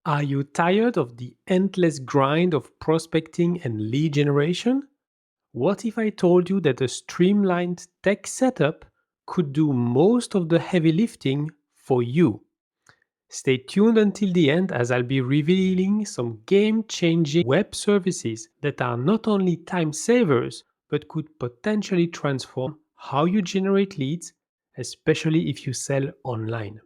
Are you tired of the endless grind of prospecting and lead generation? What if I told you that a streamlined tech setup could do most of the heavy lifting for you? Stay tuned until the end as I'll be revealing some game changing web services that are not only time savers but could potentially transform how you generate leads, especially if you sell online.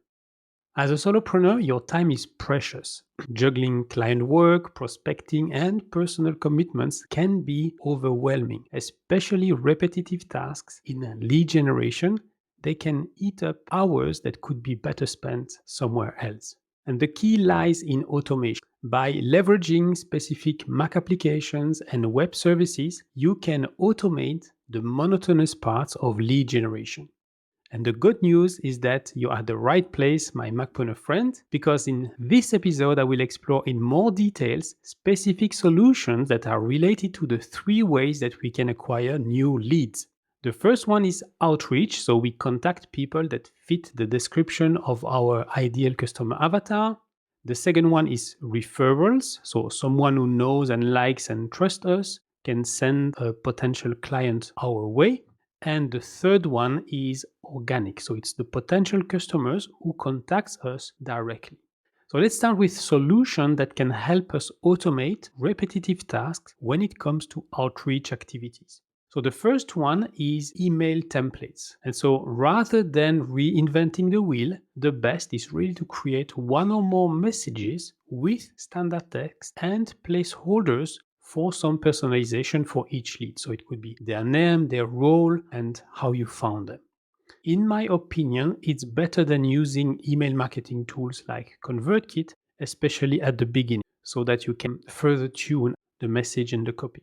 As a solopreneur, your time is precious. Juggling client work, prospecting, and personal commitments can be overwhelming, especially repetitive tasks in lead generation. They can eat up hours that could be better spent somewhere else. And the key lies in automation. By leveraging specific Mac applications and web services, you can automate the monotonous parts of lead generation. And the good news is that you're at the right place, my Macpreneur friend, because in this episode I will explore in more details specific solutions that are related to the three ways that we can acquire new leads. The first one is outreach, so we contact people that fit the description of our ideal customer avatar. The second one is referrals, so someone who knows and likes and trusts us can send a potential client our way. And the third one is organic. So it's the potential customers who contacts us directly. So let's start with solutions that can help us automate repetitive tasks when it comes to outreach activities. So the first one is email templates. And so rather than reinventing the wheel, the best is really to create one or more messages with standard text and placeholders for some personalization for each lead. So it could be their name, their role, and how you found them. In my opinion, it's better than using email marketing tools like ConvertKit, especially at the beginning, so that you can further tune the message and the copy.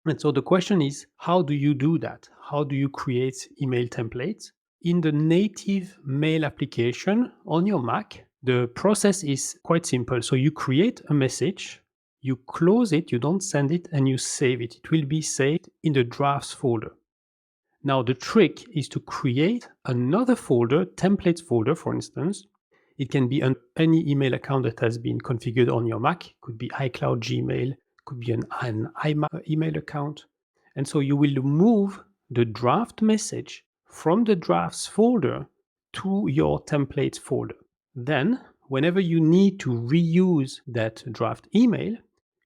And so the question is, how do you do that? How do you create email templates? In the native mail application on your Mac, the process is quite simple. So you create a message, you close it, you don't send it, and you save it. It will be saved in the drafts folder. Now, the trick is to create another folder, templates folder, for instance. It can be any email account that has been configured on your Mac. It could be iCloud, Gmail, could be an iMac email account. And so you will move the draft message from the drafts folder to your templates folder. Then, whenever you need to reuse that draft email,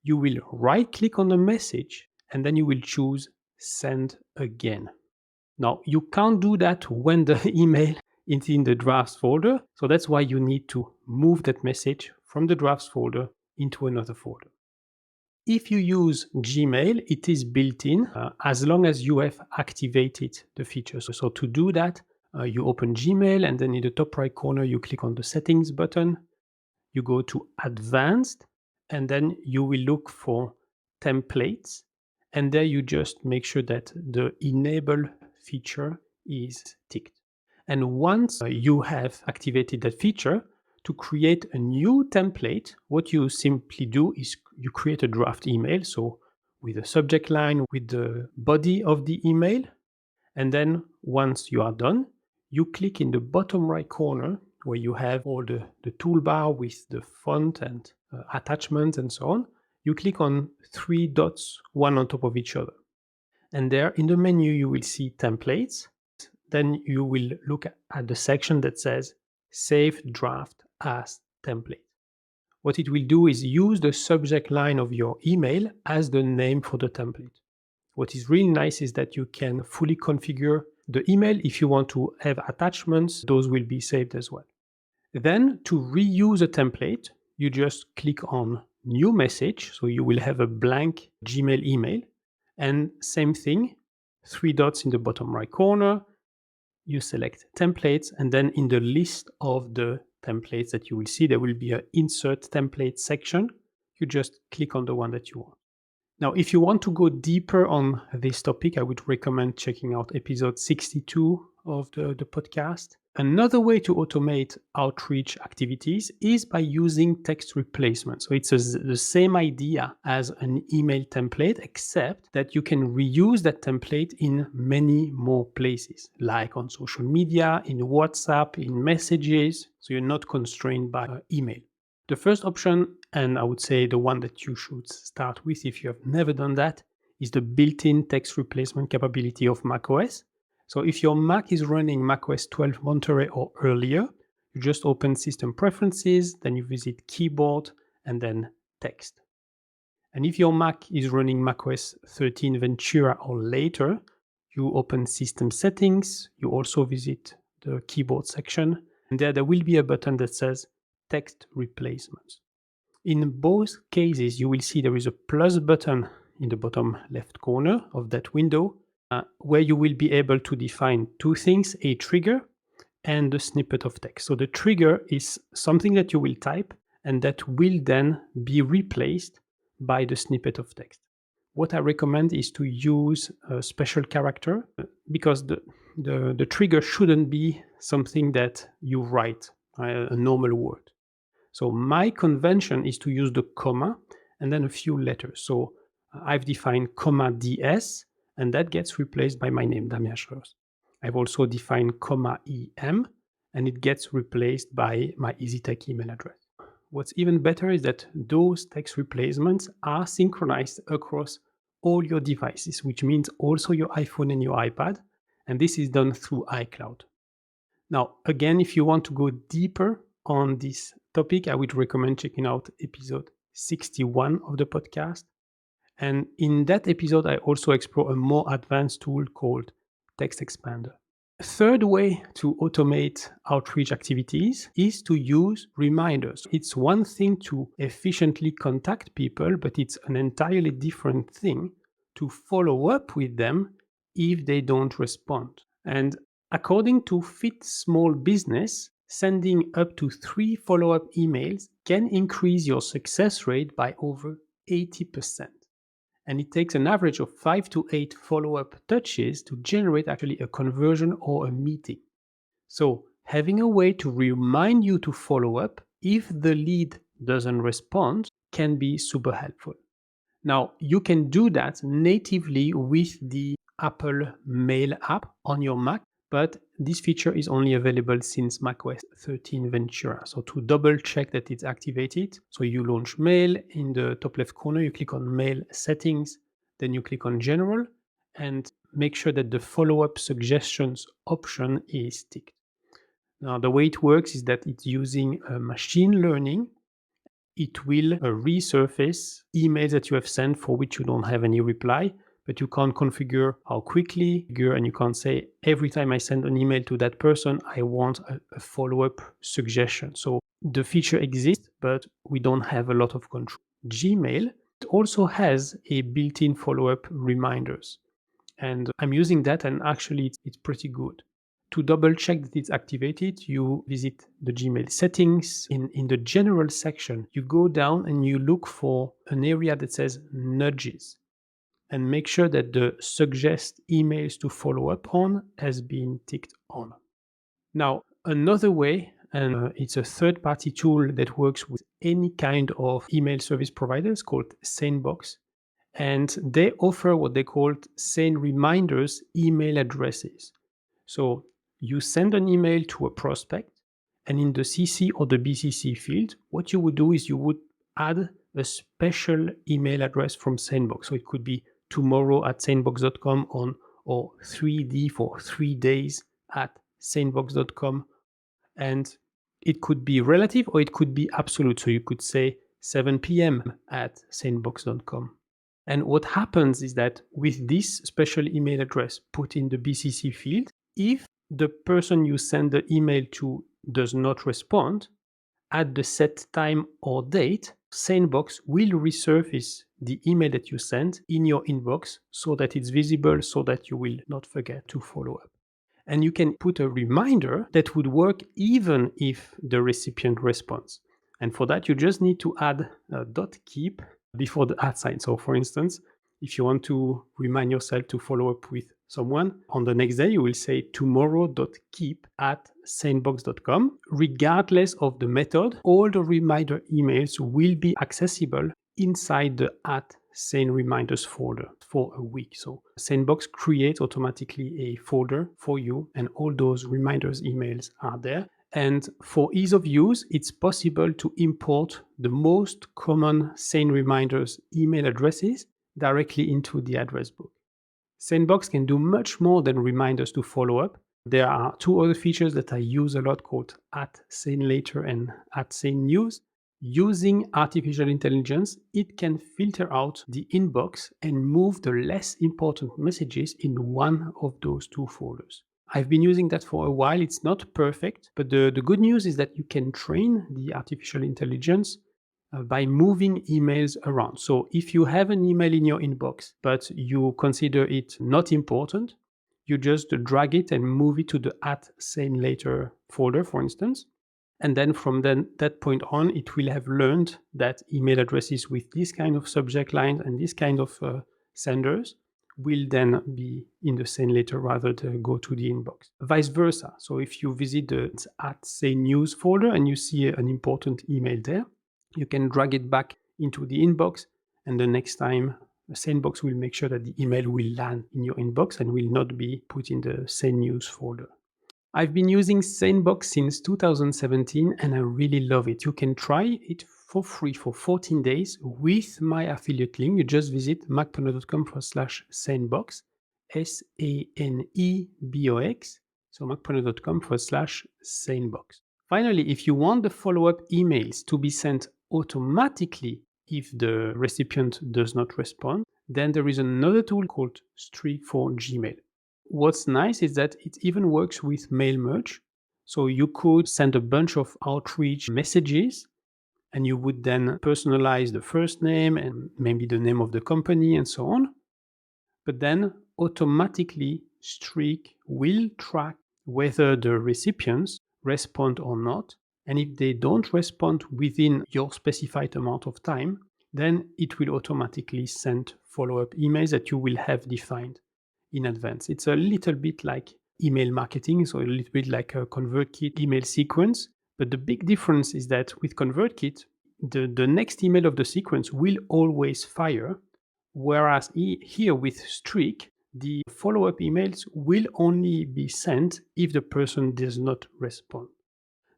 you will right-click on the message and then you will choose Send Again. Now, you can't do that when the email is in the drafts folder, so that's why you need to move that message from the drafts folder into another folder. If you use Gmail, it is built in as long as you have activated the feature. So to do that, you open Gmail and then in the top right corner, you click on the settings button. You go to advanced and then you will look for templates. And there you just make sure that the enable feature is ticked. And once you have activated that feature, to create a new template, what you simply do is you create a draft email. So with a subject line, with the body of the email. And then once you are done, you click in the bottom right corner where you have all the toolbar with the font and attachments and so on. You click on three dots, one on top of each other. And there in the menu, you will see templates. Then you will look at the section that says Save Draft as Template. What it will do is use the subject line of your email as the name for the template. What is really nice is that you can fully configure the email. If you want to have attachments, those will be saved as well. Then to reuse a template, you just click on New Message. So you will have a blank Gmail email. And same thing, three dots in the bottom right corner. You select templates, and then in the list of the templates that you will see, there will be an insert template section. You just click on the one that you want. Now, if you want to go deeper on this topic, I would recommend checking out episode 62 of the podcast. Another way to automate outreach activities is by using text replacement. So it's the same idea as an email template, except that you can reuse that template in many more places, like on social media, in WhatsApp, in messages. So you're not constrained by email. The first option, and I would say the one that you should start with if you have never done that, is the built-in text replacement capability of macOS. So if your Mac is running macOS 12 Monterey or earlier, you just open System Preferences, then you visit Keyboard, and then Text. And if your Mac is running macOS 13 Ventura or later, you open System Settings, you also visit the Keyboard section, and there will be a button that says Text Replacements. In both cases, you will see there is a plus button in the bottom left corner of that window, where you will be able to define two things, a trigger and a snippet of text. So the trigger is something that you will type and that will then be replaced by the snippet of text. What I recommend is to use a special character because the trigger shouldn't be something that you write, a normal word. So my convention is to use the comma and then a few letters. So I've defined comma DS, and that gets replaced by my name, Damien Schreurs. I've also defined comma EM, and it gets replaced by my EasyTech email address. What's even better is that those text replacements are synchronized across all your devices, which means also your iPhone and your iPad, and this is done through iCloud. Now, again, if you want to go deeper on this topic, I would recommend checking out episode 61 of the podcast. And in that episode, I also explore a more advanced tool called Text Expander. A third way to automate outreach activities is to use reminders. It's one thing to efficiently contact people, but it's an entirely different thing to follow up with them if they don't respond. And according to Fit Small Business, sending up to 3 follow-up emails can increase your success rate by over 80%. And it takes an average of 5 to 8 follow-up touches to generate actually a conversion or a meeting. So having a way to remind you to follow up if the lead doesn't respond can be super helpful. Now, you can do that natively with the Apple Mail app on your Mac, but this feature is only available since macOS 13 Ventura. So to double check that it's activated, so you launch Mail, in the top left corner, you click on Mail Settings, then you click on General, and make sure that the follow-up suggestions option is ticked. Now, the way it works is that it's using machine learning. It will resurface emails that you have sent for which you don't have any reply, but you can't configure how quickly, and you can't say every time I send an email to that person, I want a follow-up suggestion. So the feature exists, but we don't have a lot of control. Gmail also has a built-in follow-up reminders, and I'm using that, and actually it's pretty good. To double check that it's activated, you visit the Gmail settings. In the general section, you go down and you look for an area that says nudges and make sure that the suggest emails to follow up on has been ticked on. Now, another way, and it's a third-party tool that works with any kind of email service providers called SaneBox, and they offer what they call Sane Reminders email addresses. So you send an email to a prospect, and in the CC or the BCC field, what you would do is you would add a special email address from SaneBox. So it could be tomorrow@sanebox.com or 3D for 3 days at sanebox.com. And it could be relative or it could be absolute. So you could say 7 p.m. at sanebox.com. And what happens is that with this special email address put in the BCC field, if the person you send the email to does not respond at the set time or date, SaneBox will resurface the email that you sent in your inbox so that it's visible, so that you will not forget to follow up. And you can put a reminder that would work even if the recipient responds. And for that, you just need to add a .keep before the @ sign. So for instance, if you want to remind yourself to follow up with someone, on the next day, you will say tomorrow.keep@sanebox.com. Regardless of the method, all the reminder emails will be accessible inside the @Sane Reminders folder for a week. So SaneBox creates automatically a folder for you, and all those reminders emails are there. And for ease of use, it's possible to import the most common Sane Reminders email addresses directly into the address book. SaneBox can do much more than reminders to follow up. There are two other features that I use a lot called @SaneLater and @SaneNews. Using artificial intelligence, it can filter out the inbox and move the less important messages in one of those two folders. I've been using that for a while. It's not perfect, but the good news is that you can train the artificial intelligence by moving emails around. So if you have an email in your inbox, but you consider it not important, you just drag it and move it to the @SaneLater folder, for instance. And then from that point on, it will have learned that email addresses with this kind of subject line and this kind of senders will then be in the SaneLater rather than go to the inbox. Vice versa. So if you visit the @SaneNews folder and you see an important email there, you can drag it back into the inbox, and the next time SaneBox will make sure that the email will land in your inbox and will not be put in the SaneNews folder. I've been using SaneBox since 2017 and I really love it. You can try it for free for 14 days with my affiliate link. You just visit macpreneur.com/SaneBox, SaneBox. So macpreneur.com/SaneBox. Finally, if you want the follow-up emails to be sent automatically if the recipient does not respond, then there is another tool called Streak for Gmail. What's nice is that it even works with mail merge. So you could send a bunch of outreach messages and you would then personalize the first name and maybe the name of the company and so on. But then automatically Streak will track whether the recipients respond or not. And if they don't respond within your specified amount of time, then it will automatically send follow-up emails that you will have defined in advance. It's a little bit like email marketing, so a little bit like a ConvertKit email sequence. But the big difference is that with ConvertKit, the next email of the sequence will always fire, whereas here with Streak, the follow-up emails will only be sent if the person does not respond.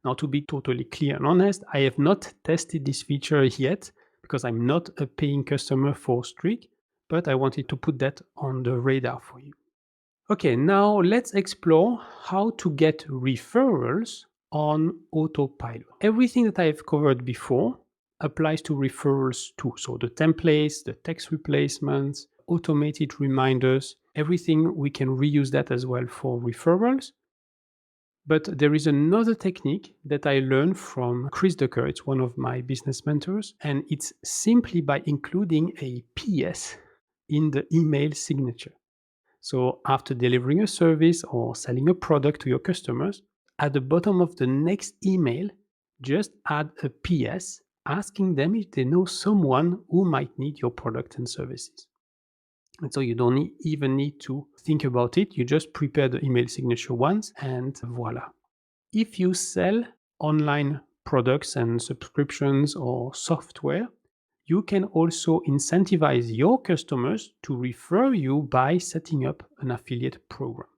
Now, to be totally clear and honest, I have not tested this feature yet because I'm not a paying customer for Streak, but I wanted to put that on the radar for you. Okay, now let's explore how to get referrals on autopilot. Everything that I have covered before applies to referrals too. So the templates, the text replacements, automated reminders, everything, we can reuse that as well for referrals. But there is another technique that I learned from Chris Ducker. It's one of my business mentors, and it's simply by including a PS in the email signature. So after delivering a service or selling a product to your customers, at the bottom of the next email, just add a PS asking them if they know someone who might need your product and services. And so you don't even need to think about it. You just prepare the email signature once and voila. If you sell online products and subscriptions or software, you can also incentivize your customers to refer you by setting up an affiliate program.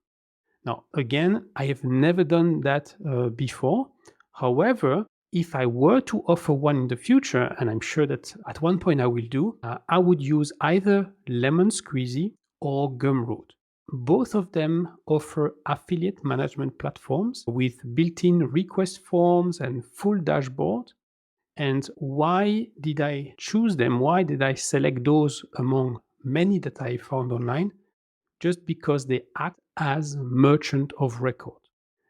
Now, again, I have never done that before. However, if I were to offer one in the future, and I'm sure that at one point I will do, I would use either Lemon Squeezy or Gumroad. Both of them offer affiliate management platforms with built-in request forms and full dashboard. And why did I choose them? Why did I select those among many that I found online? Just because they act as merchant of record.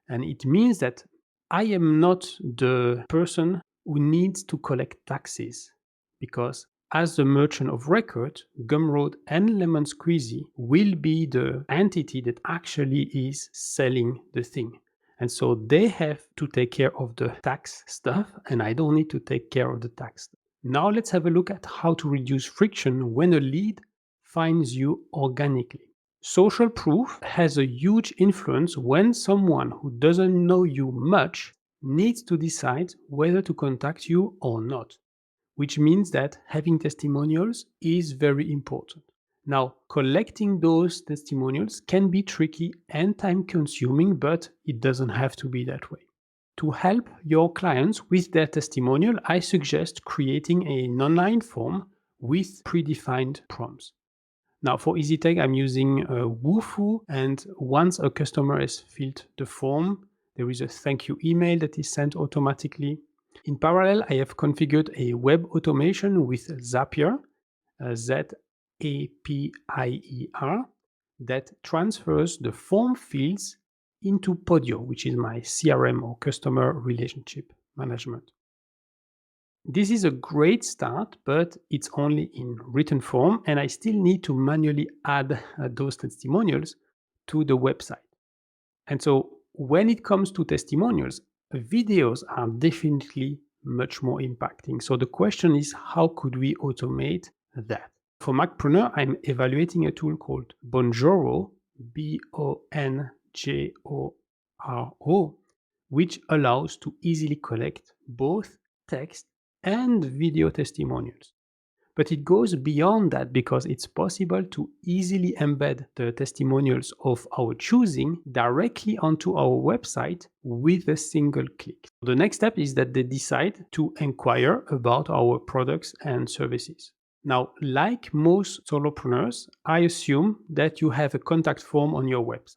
And it means that I am not the person who needs to collect taxes, because as the merchant of record, Gumroad and Lemon Squeezy will be the entity that actually is selling the thing. And so they have to take care of the tax stuff, and I don't need to take care of the tax stuff. Now let's have a look at how to reduce friction when a lead finds you organically. Social proof has a huge influence when someone who doesn't know you much needs to decide whether to contact you or not, which means that having testimonials is very important. Now, collecting those testimonials can be tricky and time consuming, but it doesn't have to be that way. To help your clients with their testimonial, I suggest creating an online form with predefined prompts. Now, for EasyTech, I'm using Woofu, and once a customer has filled the form, there is a thank you email that is sent automatically. In parallel, I have configured a web automation with Zapier, Zapier, that transfers the form fields into Podio, which is my CRM or customer relationship management. This is a great start, but it's only in written form, and I still need to manually add those testimonials to the website. And so when it comes to testimonials, videos are definitely much more impacting. So the question is, how could we automate that? For Macpreneur, I'm evaluating a tool called Bonjoro, Bonjoro, which allows to easily collect both text and video testimonials. But it goes beyond that because it's possible to easily embed the testimonials of our choosing directly onto our website with a single click. The next step is that they decide to inquire about our products and services. Now, like most solopreneurs, I assume that you have a contact form on your website.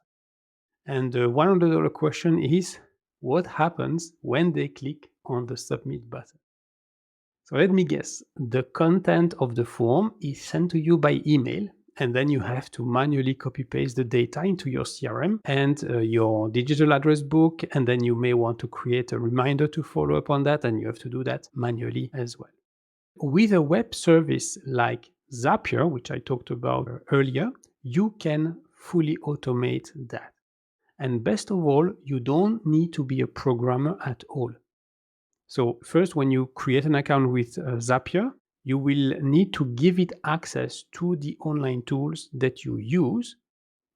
And the $100 question is, what happens when they click on the submit button? So let me guess, the content of the form is sent to you by email, and then you have to manually copy paste the data into your CRM and your digital address book, and then you may want to create a reminder to follow up on that, and you have to do that manually as well. With a web service like Zapier, which I talked about earlier, you can fully automate that. And best of all, you don't need to be a programmer at all. So first, when you create an account with Zapier, you will need to give it access to the online tools that you use.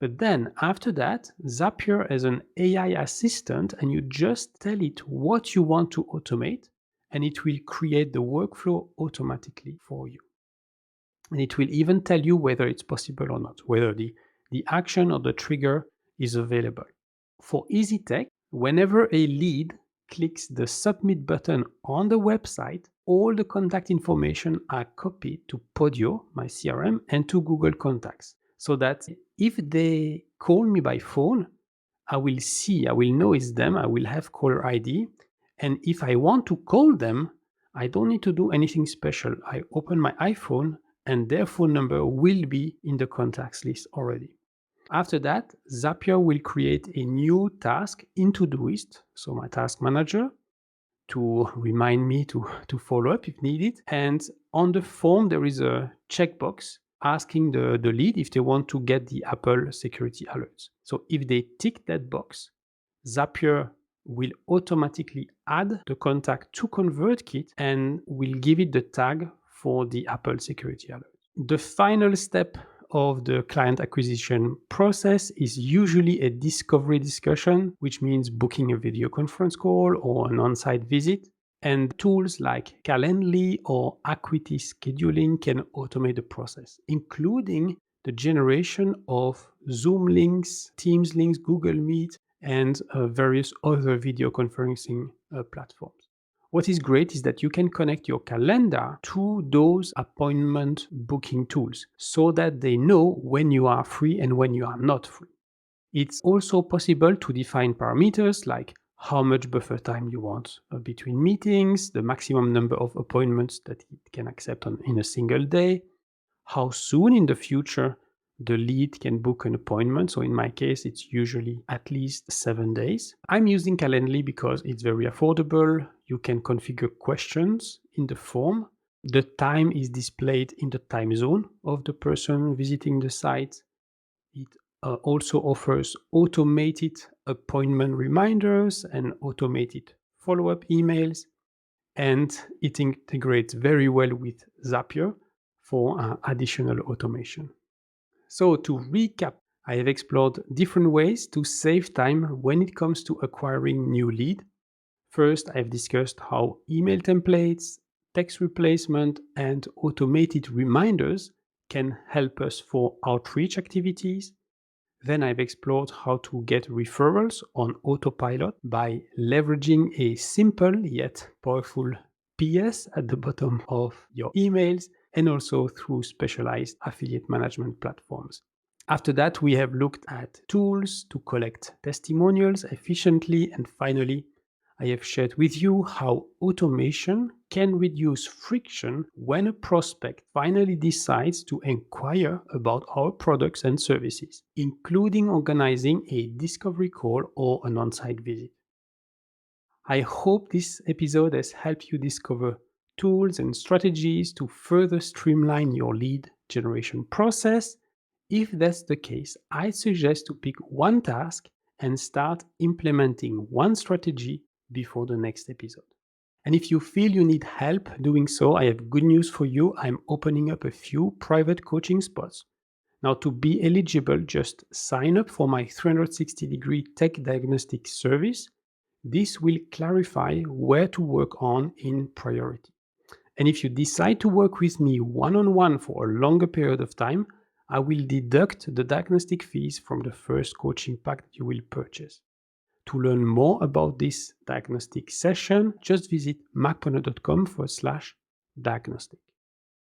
But then after that, Zapier is an AI assistant, and you just tell it what you want to automate, and it will create the workflow automatically for you. And it will even tell you whether it's possible or not, whether the action or the trigger is available. For EasyTech, whenever a lead clicks the submit button on the website, all the contact information are copied to Podio, my CRM, and to Google Contacts. So that if they call me by phone, I will know it's them, I will have caller ID. And if I want to call them, I don't need to do anything special. I open my iPhone and their phone number will be in the contacts list already. After that, Zapier will create a new task in Todoist, so my task manager, to remind me to follow up if needed. And on the form, there is a checkbox asking the lead if they want to get the Apple security alerts. So if they tick that box, Zapier will automatically add the contact to ConvertKit and will give it the tag for the Apple security alert. The final step of the client acquisition process is usually a discovery discussion, which means booking a video conference call or an on-site visit. And tools like Calendly or Acuity Scheduling can automate the process, including the generation of Zoom links, Teams links, Google Meet, and various other video conferencing platforms. What is great is that you can connect your calendar to those appointment booking tools so that they know when you are free and when you are not free. It's also possible to define parameters like how much buffer time you want between meetings, the maximum number of appointments that it can accept in a single day, how soon in the future the lead can book an appointment. So in my case, it's usually at least 7 days. I'm using Calendly because it's very affordable. You can configure questions in the form. The time is displayed in the time zone of the person visiting the site. It also offers automated appointment reminders and automated follow-up emails. And it integrates very well with Zapier for additional automation. So to recap, I have explored different ways to save time when it comes to acquiring new lead. First, I've discussed how email templates, text replacement, and automated reminders can help us for outreach activities. Then I've explored how to get referrals on autopilot by leveraging a simple yet powerful PS at the bottom of your emails and also through specialized affiliate management platforms. After that, we have looked at tools to collect testimonials efficiently, and finally, I have shared with you how automation can reduce friction when a prospect finally decides to inquire about our products and services, including organizing a discovery call or an on-site visit. I hope this episode has helped you discover tools and strategies to further streamline your lead generation process. If that's the case, I suggest to pick one task and start implementing one strategy before the next episode. And if you feel you need help doing so, I have good news for you. I'm opening up a few private coaching spots. Now, to be eligible, just sign up for my 360-degree Tech Diagnostic service. This will clarify where to work on in priority. And if you decide to work with me one-on-one for a longer period of time, I will deduct the diagnostic fees from the first coaching pack that you will purchase. To learn more about this diagnostic session, just visit macpreneur.com/diagnostic.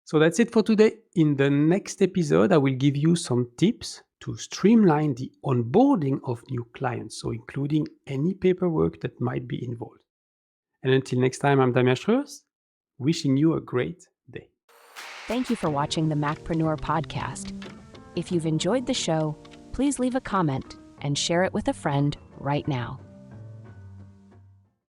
So that's it for today. In the next episode, I will give you some tips to streamline the onboarding of new clients, so including any paperwork that might be involved. And until next time, I'm Damien Schreurs, wishing you a great day. Thank you for watching the Macpreneur podcast. If you've enjoyed the show, please leave a comment and share it with a friend right now.